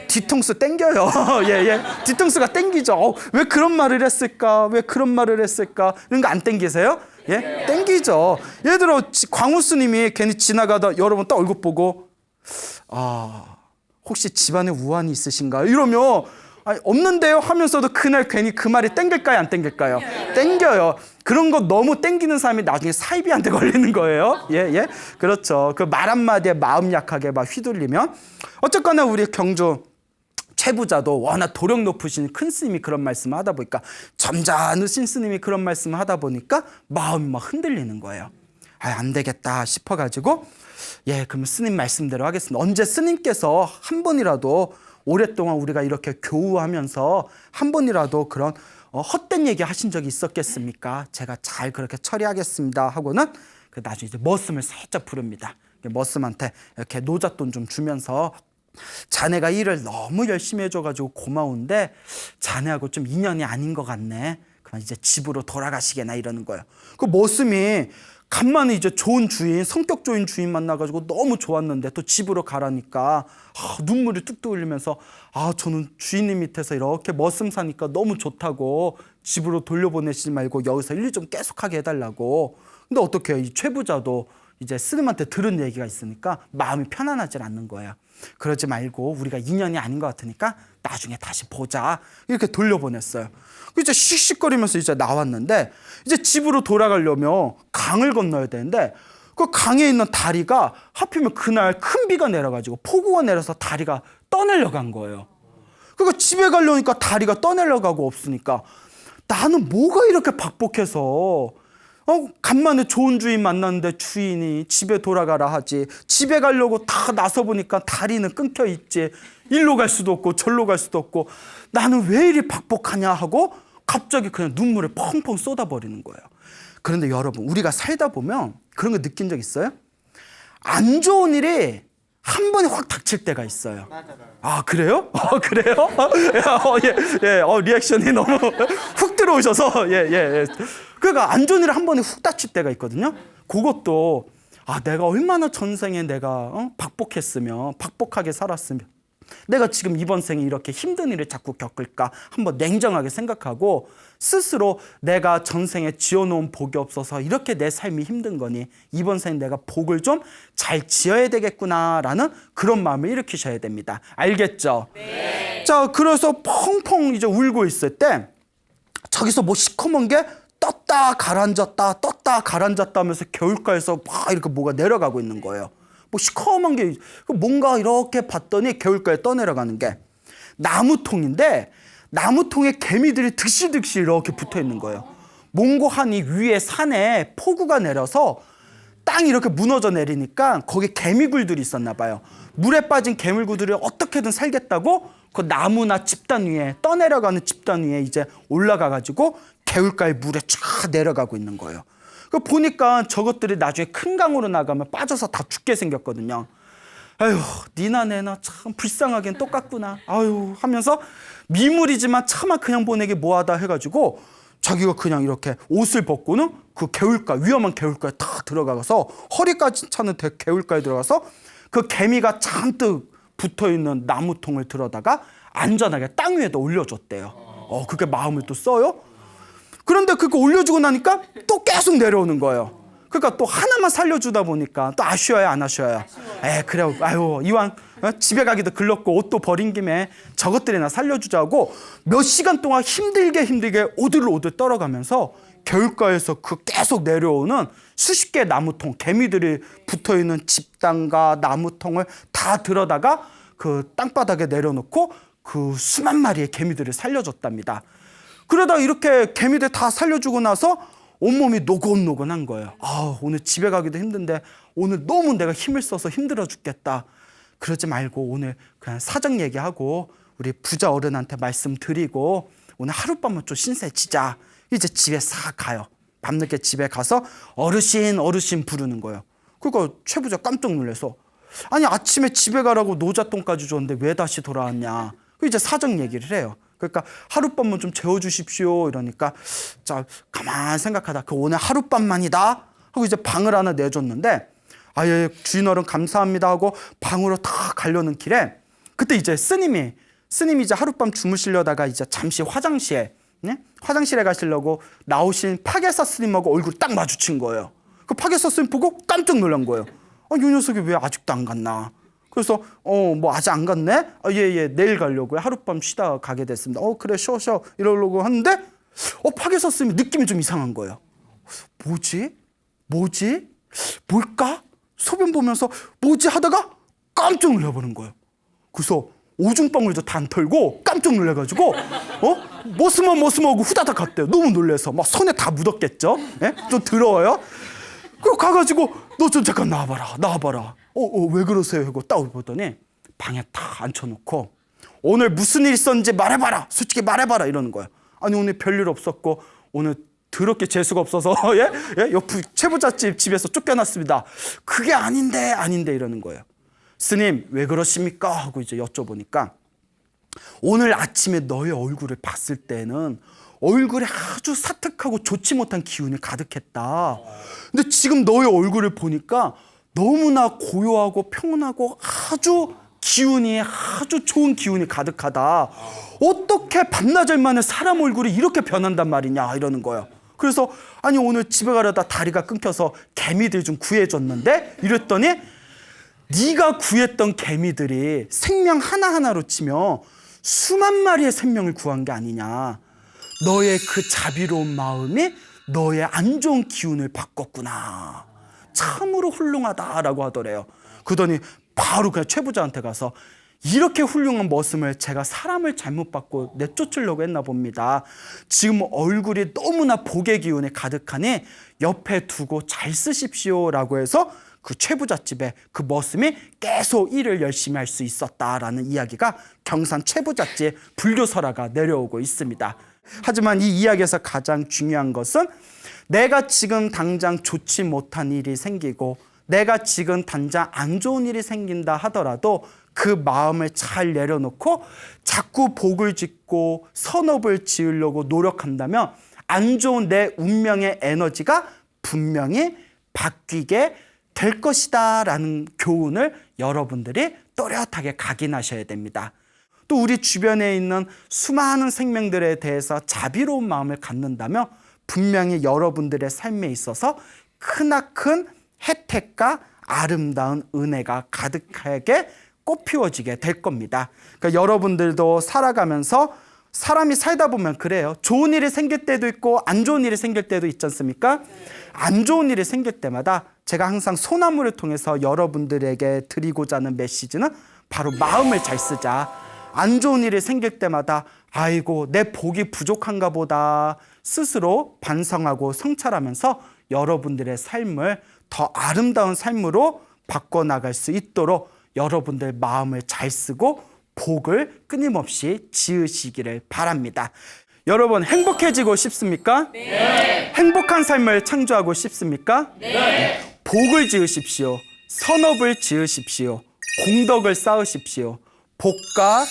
뒤통수 땡겨요. 예. 뒤통수가 땡기죠. 왜 그런 말을 했을까? 왜 그런 말을 했을까? 이런 거 안 땡기세요? 예? 땡기죠. 예를 들어 광우 스님이 괜히 지나가다 여러분 딱 얼굴 보고 혹시 집안에 우환이 있으신가요? 이러면 아니, 없는데요 하면서도 그날 괜히 그 말이 땡길까요, 안 땡길까요? 땡겨요. 그런 거 너무 땡기는 사람이 나중에 사이비한테 걸리는 거예요. 예. 그렇죠. 그 말 한마디에 마음 약하게 막 휘둘리면. 어쨌거나 우리 경주 최부자도 워낙 도력 높으신 큰 스님이 그런 말씀을 하다 보니까, 점잖으신 스님이 그런 말씀을 하다 보니까 마음이 막 흔들리는 거예요. 안 되겠다 싶어가지고 그러면 스님 말씀대로 하겠습니다. 언제 스님께서 한 번이라도 오랫동안 우리가 이렇게 교우하면서 한 번이라도 그런 헛된 얘기 하신 적이 있었겠습니까? 제가 잘 그렇게 처리하겠습니다 하고는 나중에 이제 머슴을 살짝 부릅니다. 머슴한테 이렇게 노잣돈 좀 주면서 자네가 일을 너무 열심히 해줘가지고 고마운데 자네하고 좀 인연이 아닌 것 같네. 그만 이제 집으로 돌아가시게나 이러는 거예요. 그 머슴이 간만에 이제 좋은 주인, 성격 좋은 주인 만나가지고 너무 좋았는데 또 집으로 가라니까 눈물이 뚝뚝 흘리면서 저는 주인님 밑에서 이렇게 머슴 사니까 너무 좋다고 집으로 돌려보내시지 말고 여기서 일 좀 계속하게 해달라고. 근데 어떻게 해요? 이 최부자도 이제 스님한테 들은 얘기가 있으니까 마음이 편안하지 않는 거예요. 그러지 말고 우리가 인연이 아닌 것 같으니까 나중에 다시 보자 이렇게 돌려보냈어요. 이제 씩씩거리면서 이제 나왔는데 이제 집으로 돌아가려면 강을 건너야 되는데 그 강에 있는 다리가 하필이면 그날 큰 비가 내려가지고 폭우가 내려서 다리가 떠내려간 거예요. 그러니까 집에 가려니까 다리가 떠내려가고 없으니까 나는 뭐가 이렇게 박복해서 간만에 좋은 주인 만났는데 주인이 집에 돌아가라 하지, 집에 가려고 다 나서 보니까 다리는 끊겨 있지, 일로 갈 수도 없고 절로 갈 수도 없고 나는 왜 이리 박복하냐 하고 갑자기 그냥 눈물을 펑펑 쏟아버리는 거예요. 그런데 여러분, 우리가 살다 보면 그런 거 느낀 적 있어요? 안 좋은 일이 한 번에 확 닥칠 때가 있어요. 그래요? 그래요? 리액션이 너무 훅 들어오셔서 그러니까 안 좋은 일이 한 번에 훅 닥칠 때가 있거든요. 그것도 내가 얼마나 전생에 내가 박복하게 살았으면 내가 지금 이번 생에 이렇게 힘든 일을 자꾸 겪을까 한번 냉정하게 생각하고 스스로 내가 전생에 지어놓은 복이 없어서 이렇게 내 삶이 힘든 거니 이번 생에 내가 복을 좀 잘 지어야 되겠구나라는 그런 마음을 일으키셔야 됩니다. 알겠죠? 네. 자, 그래서 펑펑 이제 울고 있을 때 저기서 뭐 시커먼 게 떴다 가라앉았다 하면서 겨울가에서 막 이렇게 뭐가 내려가고 있는 거예요. 뭐 시커먼 게 뭔가 이렇게 봤더니 겨울가에 떠내려가는 게 나무통인데 나무통에 개미들이 득실득실 이렇게 붙어 있는 거예요. 몽고하니 위에 산에 폭우가 내려서 땅이 이렇게 무너져 내리니까 거기 개미굴들이 있었나 봐요. 물에 빠진 개미굴들이 어떻게든 살겠다고 그 나무나 집단 위에 떠내려가는 집단 위에 이제 올라가가지고 개울가에 물에 쫙 내려가고 있는 거예요. 보니까 저것들이 나중에 큰 강으로 나가면 빠져서 다 죽게 생겼거든요. 아유, 니나 내나 참 불쌍하긴 똑같구나. 아유 하면서 미물이지만 차마 그냥 보내기 뭐하다 해가지고 자기가 그냥 이렇게 옷을 벗고는 그 개울가, 위험한 개울가에 탁 들어가서 허리까지 차는 개울가에 들어가서 그 개미가 잔뜩 붙어있는 나무통을 들어다가 안전하게 땅 위에다 올려줬대요. 그게 마음을 또 써요? 그런데 그거 올려주고 나니까 또 계속 내려오는 거예요. 그러니까 또 하나만 살려주다 보니까 또 아쉬워요, 안 아쉬워요? 그래, 이왕 집에 가기도 글렀고 옷도 버린 김에 저것들이나 살려주자고 몇 시간 동안 힘들게 오들오들 떨어가면서 겨울가에서 그 계속 내려오는 수십 개의 나무통, 개미들이 붙어있는 집단과 나무통을 다 들어다가 그 땅바닥에 내려놓고 그 수만 마리의 개미들을 살려줬답니다. 그러다 이렇게 개미들 다 살려주고 나서 온몸이 노곤노곤한 거예요. 오늘 집에 가기도 힘든데 오늘 너무 내가 힘을 써서 힘들어 죽겠다. 그러지 말고 오늘 그냥 사정 얘기하고 우리 부자 어른한테 말씀드리고 오늘 하룻밤은 좀 신세지자. 이제 집에 싹 가요. 밤늦게 집에 가서 어르신 부르는 거예요. 그러니까 최 부자 깜짝 놀라서 아니 아침에 집에 가라고 노잣돈까지 줬는데 왜 다시 돌아왔냐. 이제 사정 얘기를 해요. 그러니까 하룻밤만 좀 재워주십시오. 이러니까 자 가만 생각하다 그 오늘 하룻밤만이다 하고 이제 방을 하나 내줬는데 아예 주인 어른 감사합니다 하고 방으로 다 가려는 길에 그때 이제 스님이 이제 하룻밤 주무시려다가 이제 잠시 화장실에 가시려고 나오신 파괴사 스님하고 얼굴 딱 마주친 거예요. 그 파괴사 스님 보고 깜짝 놀란 거예요. 이 녀석이 왜 아직도 안 갔나? 그래서 뭐 아직 안 갔네? 예, 내일 가려고요. 하룻밤 쉬다 가게 됐습니다. 그래 쉬어 이러려고 하는데 파괴사 스님이 느낌이 좀 이상한 거예요. 뭐지? 뭘까? 소변 보면서 뭐지 하다가 깜짝 놀라버린 거예요. 그래서 오줌방울도 다 안 털고 깜짝 놀라가지고 머스머하고 후다닥 갔대요. 너무 놀라서 막 손에 다 묻었겠죠. 예? 좀 더러워요. 그리고 가가지고 너 좀 잠깐 나와봐라. 왜 그러세요? 하고 딱 보더니 방에 딱 앉혀놓고 오늘 무슨 일 있었는지 말해봐라. 솔직히 말해봐라 이러는 거예요. 아니 오늘 별일 없었고 오늘 더럽게 재수가 없어서 옆 최부잣집 집에서 쫓겨났습니다. 그게 아닌데 이러는 거예요. 스님 왜 그러십니까? 하고 이제 여쭤보니까 오늘 아침에 너의 얼굴을 봤을 때는 얼굴에 아주 사특하고 좋지 못한 기운이 가득했다. 근데 지금 너의 얼굴을 보니까 너무나 고요하고 평온하고 아주 좋은 기운이 가득하다. 어떻게 반나절 만에 사람 얼굴이 이렇게 변한단 말이냐 이러는 거예요. 그래서 아니 오늘 집에 가려다 다리가 끊겨서 개미들 좀 구해줬는데 이랬더니 네가 구했던 개미들이 생명 하나하나로 치면 수만 마리의 생명을 구한 게 아니냐. 너의 그 자비로운 마음이 너의 안 좋은 기운을 바꿨구나. 참으로 훌륭하다라고 하더래요. 그러더니 바로 그냥 최 부자한테 가서 이렇게 훌륭한 머슴을 제가 사람을 잘못 받고 내쫓으려고 했나 봅니다. 지금 얼굴이 너무나 복의 기운이 가득하니 옆에 두고 잘 쓰십시오라고 해서 그 최부잣집에 그 머슴이 계속 일을 열심히 할 수 있었다라는 이야기가 경산 최부잣집 불교설화가 내려오고 있습니다. 하지만 이 이야기에서 가장 중요한 것은 내가 지금 당장 좋지 못한 일이 생기고 내가 지금 당장 안 좋은 일이 생긴다 하더라도 그 마음을 잘 내려놓고 자꾸 복을 짓고 선업을 지으려고 노력한다면 안 좋은 내 운명의 에너지가 분명히 바뀌게 될 것이다 라는 교훈을 여러분들이 또렷하게 각인하셔야 됩니다. 또 우리 주변에 있는 수많은 생명들에 대해서 자비로운 마음을 갖는다면 분명히 여러분들의 삶에 있어서 크나큰 혜택과 아름다운 은혜가 가득하게 꽃피워지게 될 겁니다. 그러니까 여러분들도 살아가면서 사람이 살다 보면 그래요. 좋은 일이 생길 때도 있고 안 좋은 일이 생길 때도 있지 않습니까? 안 좋은 일이 생길 때마다 제가 항상 소나무를 통해서 여러분들에게 드리고자 하는 메시지는 바로 마음을 잘 쓰자. 안 좋은 일이 생길 때마다 아이고 내 복이 부족한가 보다 스스로 반성하고 성찰하면서 여러분들의 삶을 더 아름다운 삶으로 바꿔나갈 수 있도록 여러분들 마음을 잘 쓰고 복을 끊임없이 지으시기를 바랍니다. 여러분 행복해지고 싶습니까? 네. 행복한 삶을 창조하고 싶습니까? 네. 복을 지으십시오. 선업을 지으십시오. 공덕을 쌓으십시오. 복과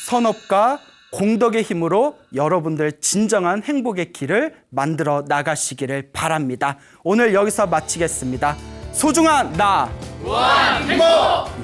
선업과 공덕의 힘으로 여러분들 진정한 행복의 길을 만들어 나가시기를 바랍니다. 오늘 여기서 마치겠습니다. 소중한 나 무한 행복!